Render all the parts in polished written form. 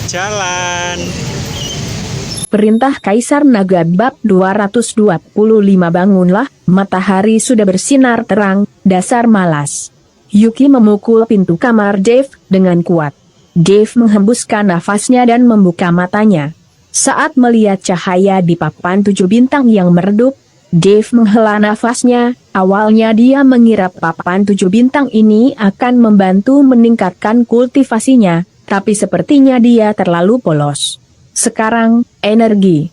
Jalan. Perintah Kaisar Naga bab 225. Bangunlah, matahari sudah bersinar terang, dasar malas. Yuki memukul pintu kamar Dave dengan kuat. Dave menghembuskan nafasnya dan membuka matanya. Saat melihat cahaya di papan 7 bintang yang meredup, Dave menghela nafasnya. Awalnya dia mengira papan 7 bintang ini akan membantu meningkatkan kultivasinya, tapi sepertinya dia terlalu polos. Sekarang, energi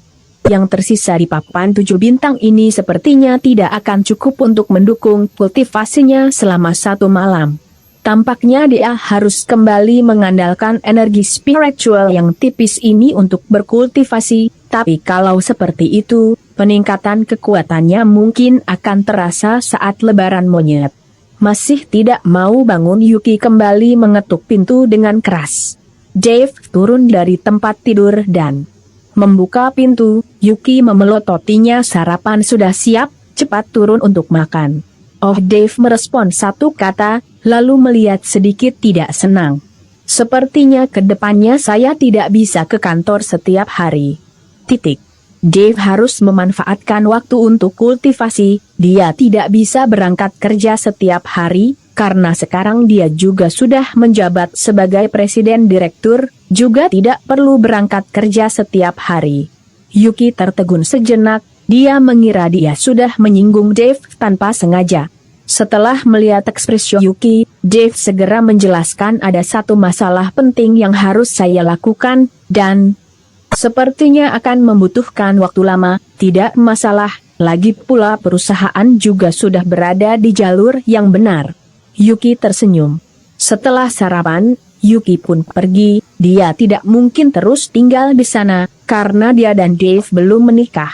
yang tersisa di papan 7 bintang ini sepertinya tidak akan cukup untuk mendukung kultivasinya selama 1 malam. Tampaknya dia harus kembali mengandalkan energi spiritual yang tipis ini untuk berkultivasi, tapi kalau seperti itu, peningkatan kekuatannya mungkin akan terasa saat lebaran monyet. Masih tidak mau bangun, Yuki kembali mengetuk pintu dengan keras. Dave turun dari tempat tidur dan membuka pintu. Yuki memelototinya. Sarapan sudah siap, cepat turun untuk makan. Oh, Dave merespon satu kata, lalu melihat sedikit tidak senang. Sepertinya kedepannya saya tidak bisa ke kantor setiap hari. Dave harus memanfaatkan waktu untuk kultivasi. Dia tidak bisa berangkat kerja setiap hari, karena sekarang dia juga sudah menjabat sebagai presiden direktur, juga tidak perlu berangkat kerja setiap hari. Yuki tertegun sejenak, dia mengira dia sudah menyinggung Dave tanpa sengaja. Setelah melihat ekspresi Yuki, Dave segera menjelaskan, ada satu masalah penting yang harus saya lakukan, dan sepertinya akan membutuhkan waktu lama. Tidak masalah, lagi pula perusahaan juga sudah berada di jalur yang benar. Yuki tersenyum. Setelah sarapan, Yuki pun pergi. Dia tidak mungkin terus tinggal di sana, karena dia dan Dave belum menikah.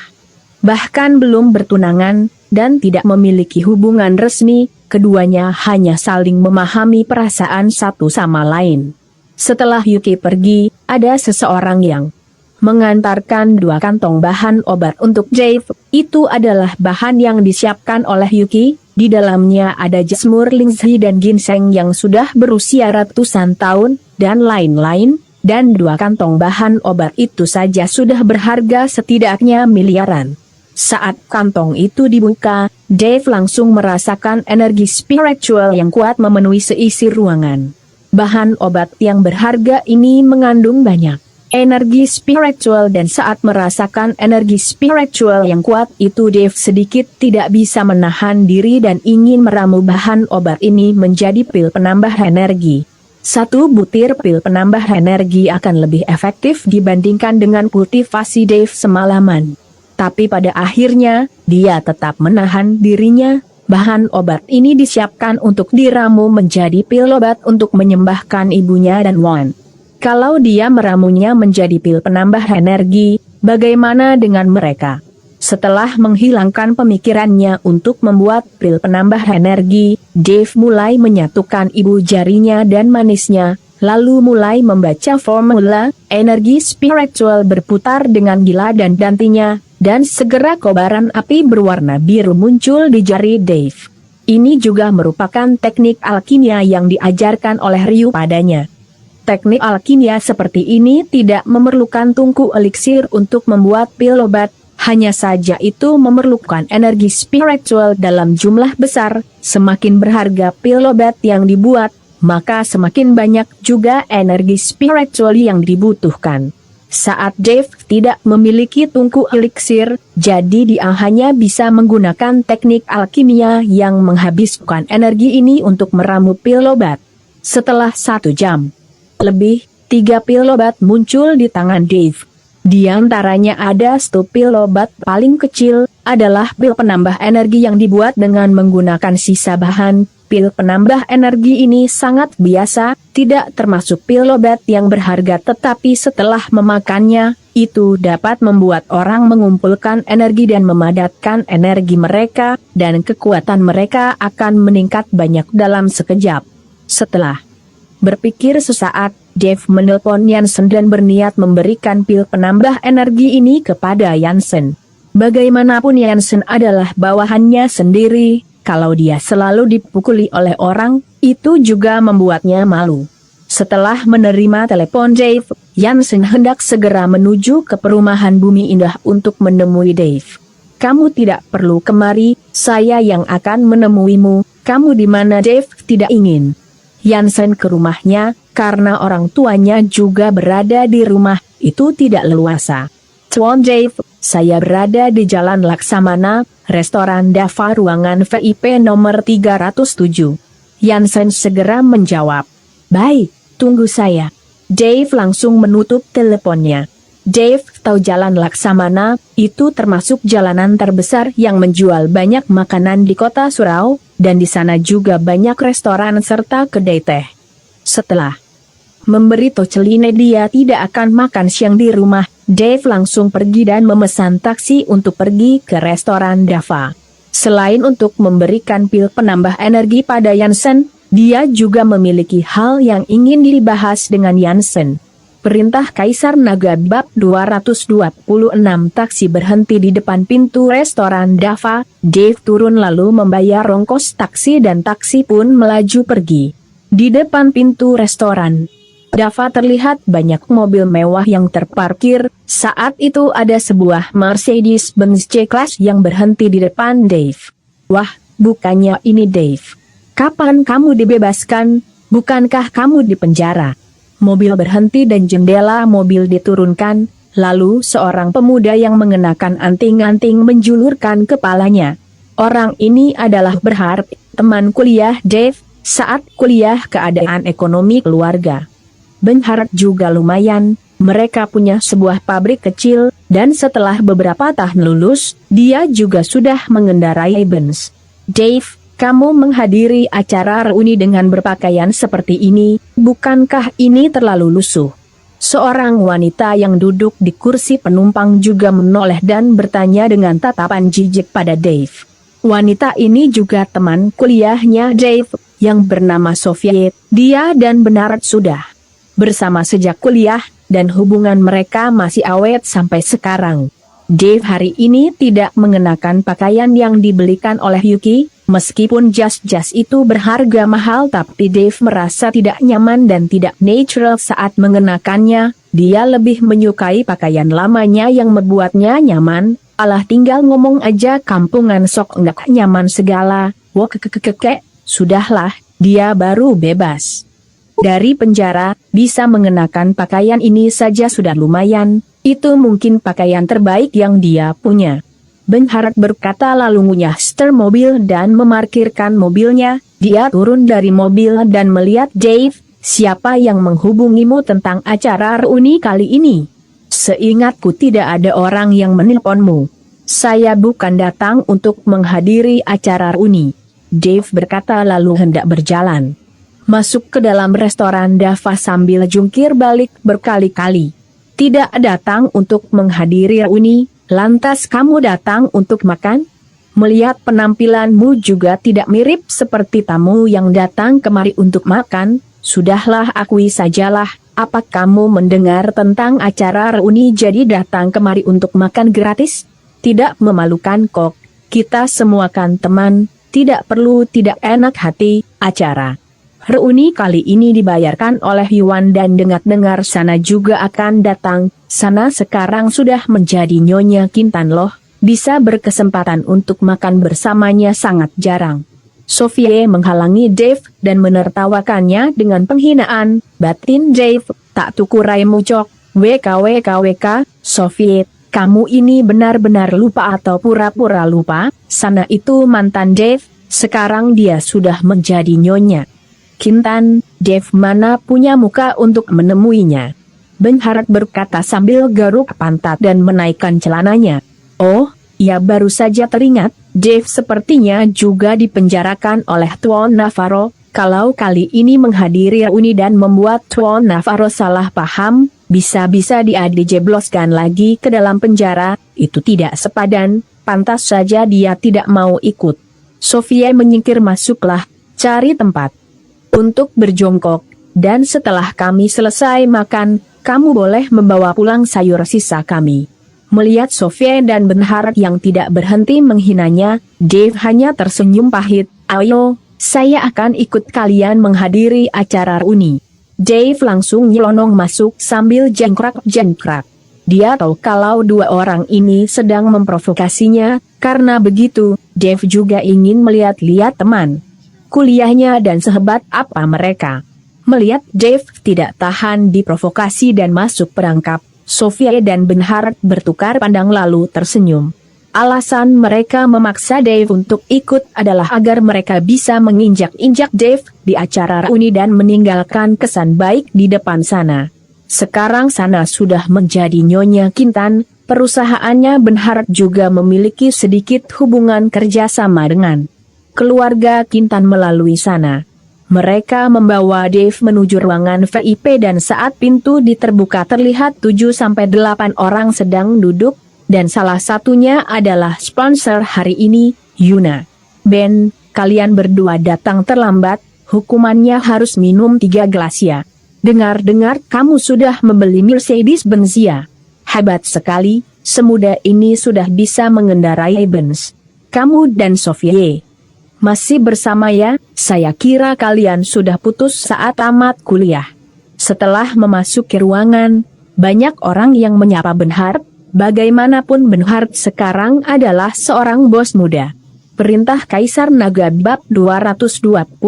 Bahkan belum bertunangan, dan tidak memiliki hubungan resmi. Keduanya hanya saling memahami perasaan satu sama lain. Setelah Yuki pergi, ada seseorang yang mengantarkan 2 kantong bahan obat untuk Dave. Itu adalah bahan yang disiapkan oleh Yuki. Di dalamnya ada jasmur lingzhi dan ginseng yang sudah berusia ratusan tahun, dan lain-lain, dan 2 kantong bahan obat itu saja sudah berharga setidaknya miliaran. Saat kantong itu dibuka, Dave langsung merasakan energi spiritual yang kuat memenuhi seisi ruangan. Bahan obat yang berharga ini mengandung banyak energi spiritual, dan saat merasakan energi spiritual yang kuat itu, Dave sedikit tidak bisa menahan diri dan ingin meramu bahan obat ini menjadi pil penambah energi. 1 butir pil penambah energi akan lebih efektif dibandingkan dengan kultivasi Dave semalaman. Tapi pada akhirnya, dia tetap menahan dirinya. Bahan obat ini disiapkan untuk diramu menjadi pil obat untuk menyembahkan ibunya dan Wan. Kalau dia meramunya menjadi pil penambah energi, bagaimana dengan mereka? Setelah menghilangkan pemikirannya untuk membuat pil penambah energi, Dave mulai menyatukan ibu jarinya dan manisnya, lalu mulai membaca formula. Energi spiritual berputar dengan gila dan dantinya, dan segera kobaran api berwarna biru muncul di jari Dave. Ini juga merupakan teknik alkimia yang diajarkan oleh Ryu padanya. Teknik alkimia seperti ini tidak memerlukan tungku eliksir untuk membuat pil obat, hanya saja itu memerlukan energi spiritual dalam jumlah besar. Semakin berharga pil obat yang dibuat, maka semakin banyak juga energi spiritual yang dibutuhkan. Saat Dave tidak memiliki tungku eliksir, jadi dia hanya bisa menggunakan teknik alkimia yang menghabiskan energi ini untuk meramu pil obat. Setelah 1 jam lebih, 3 pil obat muncul di tangan Dave. Di antaranya ada 1 pil obat paling kecil, adalah pil penambah energi yang dibuat dengan menggunakan sisa bahan. Pil penambah energi ini sangat biasa, tidak termasuk pil obat yang berharga, tetapi setelah memakannya, itu dapat membuat orang mengumpulkan energi dan memadatkan energi mereka, dan kekuatan mereka akan meningkat banyak dalam sekejap. Setelah berpikir sesaat, Dave menelpon Yansen dan berniat memberikan pil penambah energi ini kepada Yansen. Bagaimanapun Yansen adalah bawahannya sendiri, kalau dia selalu dipukuli oleh orang, itu juga membuatnya malu. Setelah menerima telepon Dave, Yansen hendak segera menuju ke perumahan Bumi Indah untuk menemui Dave. Kamu tidak perlu kemari, saya yang akan menemuimu. Kamu di mana? Dave tidak ingin Yansen ke rumahnya, karena orang tuanya juga berada di rumah, itu tidak leluasa. Tuan Dave, saya berada di Jalan Laksamana, restoran Dava ruangan VIP nomor 307. Yansen segera menjawab. Baik, tunggu saya. Dave langsung menutup teleponnya. Dave tahu Jalan Laksamana, itu termasuk jalanan terbesar yang menjual banyak makanan di kota Surau, dan di sana juga banyak restoran serta kedai teh. Setelah memberitahu Celine dia tidak akan makan siang di rumah, Dave langsung pergi dan memesan taksi untuk pergi ke restoran Dava. Selain untuk memberikan pil penambah energi pada Yansen, dia juga memiliki hal yang ingin dibahas dengan Yansen. Perintah Kaisar Naga bab 226 taksi berhenti di depan pintu restoran Dava. Dave turun lalu membayar ongkos taksi dan taksi pun melaju pergi. Di depan pintu restoran Dava terlihat banyak mobil mewah yang terparkir. Saat itu ada sebuah Mercedes-Benz C-Class yang berhenti di depan Dave. Wah, bukannya ini Dave. Kapan kamu dibebaskan? Bukankah kamu di penjara? Mobil berhenti dan jendela mobil diturunkan, lalu seorang pemuda yang mengenakan anting-anting menjulurkan kepalanya. Orang ini adalah Berharap, teman kuliah Dave, saat kuliah keadaan ekonomi keluarga Berharap juga lumayan, mereka punya sebuah pabrik kecil, dan setelah beberapa tahun lulus, dia juga sudah mengendarai Benz. Dave, kamu menghadiri acara reuni dengan berpakaian seperti ini, bukankah ini terlalu lusuh? Seorang wanita yang duduk di kursi penumpang juga menoleh dan bertanya dengan tatapan jijik pada Dave. Wanita ini juga teman kuliahnya Dave, yang bernama Sophie. Dia dan Berharap sudah bersama sejak kuliah, dan hubungan mereka masih awet sampai sekarang. Dave hari ini tidak mengenakan pakaian yang dibelikan oleh Yuki. Meskipun jas-jas itu berharga mahal, tapi Dave merasa tidak nyaman dan tidak natural saat mengenakannya. Dia lebih menyukai pakaian lamanya yang membuatnya nyaman. Alah, tinggal ngomong aja kampungan sok enggak nyaman segala. Wah, kekekekek, sudahlah, dia baru bebas dari penjara, bisa mengenakan pakaian ini saja sudah lumayan. Itu mungkin pakaian terbaik yang dia punya. Berharap berkata lalu ngunyah setir mobil dan memarkirkan mobilnya. Dia turun dari mobil dan melihat Dave. Siapa yang menghubungimu tentang acara reuni kali ini? Seingatku tidak ada orang yang menelponmu. Saya bukan datang untuk menghadiri acara reuni, Dave berkata lalu hendak berjalan masuk ke dalam restoran Dava sambil jungkir balik berkali-kali. Tidak datang untuk menghadiri reuni, lantas kamu datang untuk makan? Melihat penampilanmu juga tidak mirip seperti tamu yang datang kemari untuk makan. Sudahlah, akui sajalah, apa kamu mendengar tentang acara reuni jadi datang kemari untuk makan gratis? Tidak memalukan kok, kita semua kan teman, tidak perlu tidak enak hati. Acara reuni kali ini dibayarkan oleh Yuan dan dengar-dengar sana juga akan datang. Sana sekarang sudah menjadi Nyonya Kintan loh, bisa berkesempatan untuk makan bersamanya sangat jarang. Sophie menghalangi Dave dan menertawakannya dengan penghinaan. Batin Dave, tak tukurai mucok, WKWKWK, Sophie, kamu ini benar-benar lupa atau pura-pura lupa, sana itu mantan Dave, sekarang dia sudah menjadi Nyonya Kintan. Dave mana punya muka untuk menemuinya, Berharap berkata sambil garuk pantat dan menaikkan celananya. Oh, ia baru saja teringat, Dave sepertinya juga dipenjarakan oleh Tuan Navarro. Kalau kali ini menghadiri reuni dan membuat Tuan Navarro salah paham, bisa-bisa dia dijebloskan lagi ke dalam penjara. Itu tidak sepadan, pantas saja dia tidak mau ikut. Sophie menyingkir masuklah, cari tempat untuk berjongkok, dan setelah kami selesai makan, kamu boleh membawa pulang sayur sisa kami. Melihat Sophie dan Berharap yang tidak berhenti menghinanya, Dave hanya tersenyum pahit. Ayo, saya akan ikut kalian menghadiri acara reuni. Dave langsung nyelonong masuk sambil jengkrak-jengkrak. Dia tahu kalau dua orang ini sedang memprovokasinya, karena begitu, Dave juga ingin melihat-lihat teman kuliahnya dan sehebat apa mereka. Melihat Dave tidak tahan diprovokasi dan masuk perangkap, Sophia dan Bernhard bertukar pandang lalu tersenyum. Alasan mereka memaksa Dave untuk ikut adalah agar mereka bisa menginjak-injak Dave di acara reuni dan meninggalkan kesan baik di depan sana. Sekarang sana sudah menjadi Nyonya Kintan, perusahaannya Bernhard juga memiliki sedikit hubungan kerjasama dengan keluarga Kintan melalui sana. Mereka membawa Dave menuju ruangan VIP dan saat pintu diterbuka terlihat 7-8 orang sedang duduk, dan salah satunya adalah sponsor hari ini, Yuna. Ben, kalian berdua datang terlambat, hukumannya harus minum 3 gelas ya. Dengar-dengar kamu sudah membeli Mercedes-Benz ya. Hebat sekali, semudah ini sudah bisa mengendarai Benz. Kamu dan Sophie masih bersama ya? Saya kira kalian sudah putus saat tamat kuliah. Setelah memasuki ruangan, banyak orang yang menyapa Bernhard. Bagaimanapun Bernhard sekarang adalah seorang bos muda. Perintah Kaisar Naga Bab 227.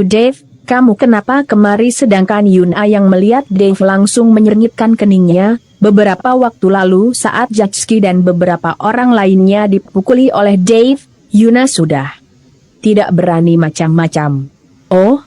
Dave, kamu kenapa kemari? Sedangkan Yuna yang melihat Dave langsung menyengitkan keningnya. Beberapa waktu lalu saat Jatski dan beberapa orang lainnya dipukuli oleh Dave, Yuna sudah tidak berani macam-macam. Oh,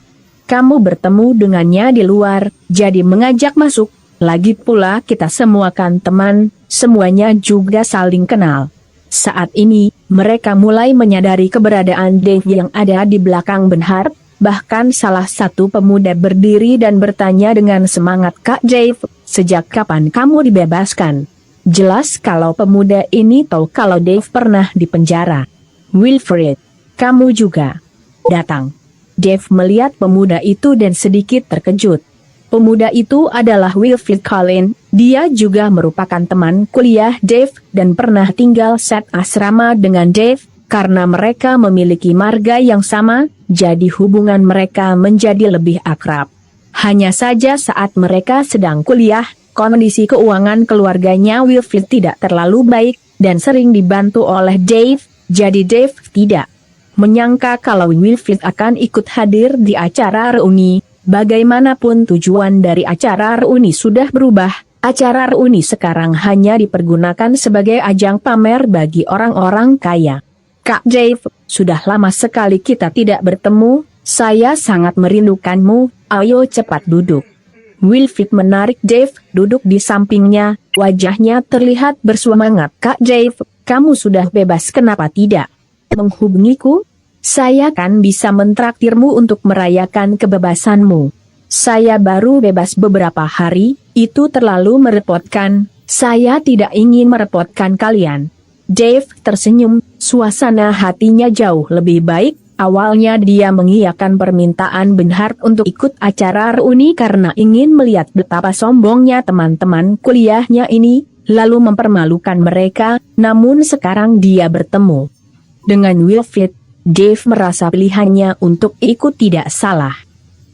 kamu bertemu dengannya di luar, jadi mengajak masuk. Lagi pula kita semua kan teman, semuanya juga saling kenal. Saat ini, mereka mulai menyadari keberadaan Dave yang ada di belakang Bernhard, bahkan salah satu pemuda berdiri dan bertanya dengan semangat, Kak Dave, sejak kapan kamu dibebaskan? Jelas kalau pemuda ini tahu kalau Dave pernah di penjara. Wilfred, kamu juga datang. Dave melihat pemuda itu dan sedikit terkejut. Pemuda itu adalah Wilfred Collin, dia juga merupakan teman kuliah Dave dan pernah tinggal set asrama dengan Dave, karena mereka memiliki marga yang sama, jadi hubungan mereka menjadi lebih akrab. Hanya saja saat mereka sedang kuliah, kondisi keuangan keluarganya Wilfred tidak terlalu baik, dan sering dibantu oleh Dave, jadi Dave tidak menyangka kalau Wilfred akan ikut hadir di acara reuni. Bagaimanapun tujuan dari acara reuni sudah berubah, acara reuni sekarang hanya dipergunakan sebagai ajang pamer bagi orang-orang kaya. Kak Dave, sudah lama sekali kita tidak bertemu, saya sangat merindukanmu, ayo cepat duduk. Wilfred menarik Dave duduk di sampingnya, wajahnya terlihat bersemangat. Kak Dave, kamu sudah bebas, kenapa tidak menghubungiku? Saya kan bisa mentraktirmu untuk merayakan kebebasanmu. Saya baru bebas beberapa hari, itu terlalu merepotkan, saya tidak ingin merepotkan kalian. Dave tersenyum, suasana hatinya jauh lebih baik. Awalnya dia mengiyakan permintaan Bernhard untuk ikut acara reuni karena ingin melihat betapa sombongnya teman-teman kuliahnya ini, lalu mempermalukan mereka, namun sekarang dia bertemu dengan Wilfred. Dave merasa pilihannya untuk ikut tidak salah.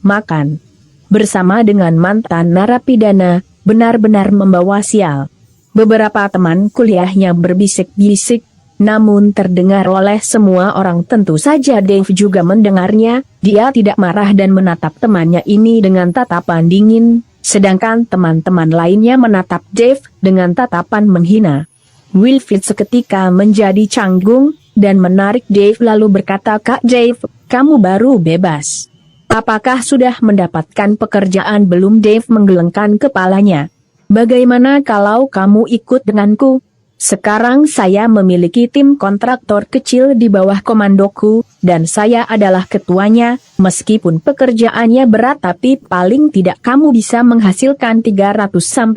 Makan bersama dengan mantan narapidana benar-benar membawa sial. Beberapa teman kuliahnya berbisik-bisik, namun terdengar oleh semua orang. Tentu saja Dave juga mendengarnya. Dia tidak marah dan menatap temannya ini dengan tatapan dingin, sedangkan teman-teman lainnya menatap Dave dengan tatapan menghina. Wilfred seketika menjadi canggung dan menarik Dave lalu berkata, Kak Dave, kamu baru bebas. Apakah sudah mendapatkan pekerjaan belum? Dave menggelengkan kepalanya. Bagaimana kalau kamu ikut denganku? Sekarang saya memiliki tim kontraktor kecil di bawah komandoku, dan saya adalah ketuanya. Meskipun pekerjaannya berat tapi paling tidak kamu bisa menghasilkan 300-500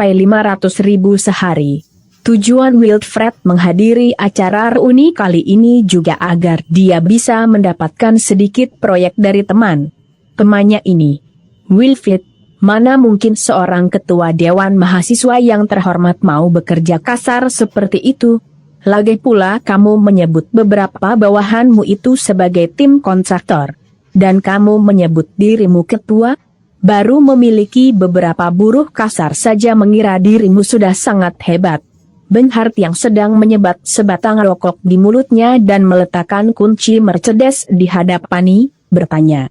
ribu sehari. Tujuan Wilfred menghadiri acara reuni kali ini juga agar dia bisa mendapatkan sedikit proyek dari temannya ini. Wilfred, mana mungkin seorang ketua dewan mahasiswa yang terhormat mau bekerja kasar seperti itu? Lagi pula kamu menyebut beberapa bawahanmu itu sebagai tim kontraktor, dan kamu menyebut dirimu ketua? Baru memiliki beberapa buruh kasar saja mengira dirimu sudah sangat hebat. Bernhard yang sedang menyebat sebatang rokok di mulutnya dan meletakkan kunci Mercedes di hadapannya, bertanya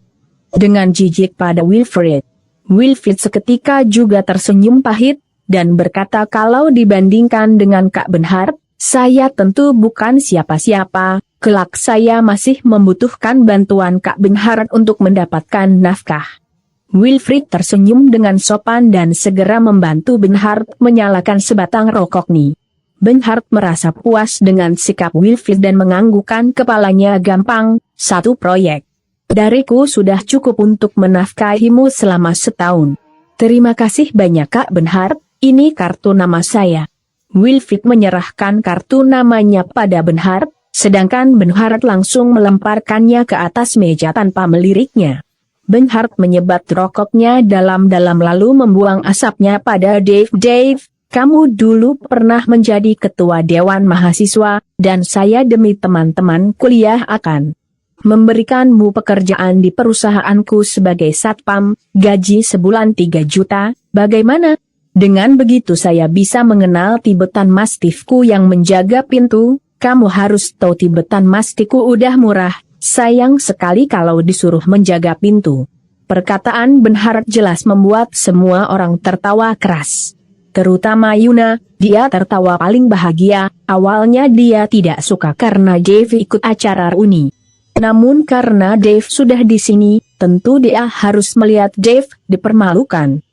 dengan jijik pada Wilfried. Wilfried seketika juga tersenyum pahit, dan berkata kalau dibandingkan dengan Kak Bernhard, saya tentu bukan siapa-siapa, kelak saya masih membutuhkan bantuan Kak Bernhard untuk mendapatkan nafkah. Wilfried tersenyum dengan sopan dan segera membantu Bernhard menyalakan sebatang rokoknya. Bernhard merasa puas dengan sikap Wilfried dan menganggukkan kepalanya. Gampang, satu proyek. Dariku sudah cukup untuk menafkahimu selama setahun. Terima kasih banyak Kak Bernhard, ini kartu nama saya. Wilfried menyerahkan kartu namanya pada Bernhard, sedangkan Bernhard langsung melemparkannya ke atas meja tanpa meliriknya. Bernhard menyebat rokoknya dalam-dalam lalu membuang asapnya pada Dave. Dave, kamu dulu pernah menjadi ketua dewan mahasiswa, dan saya demi teman-teman kuliah akan memberikanmu pekerjaan di perusahaanku sebagai satpam, gaji sebulan 3 juta, bagaimana? Dengan begitu saya bisa mengenal Tibetan Mastiffku yang menjaga pintu. Kamu harus tahu Tibetan Mastiffku udah murah, sayang sekali kalau disuruh menjaga pintu. Perkataan Bernhard jelas membuat semua orang tertawa keras. Terutama Yuna, dia tertawa paling bahagia. Awalnya dia tidak suka karena Dave ikut acara reuni. Namun karena Dave sudah di sini, tentu dia harus melihat Dave dipermalukan.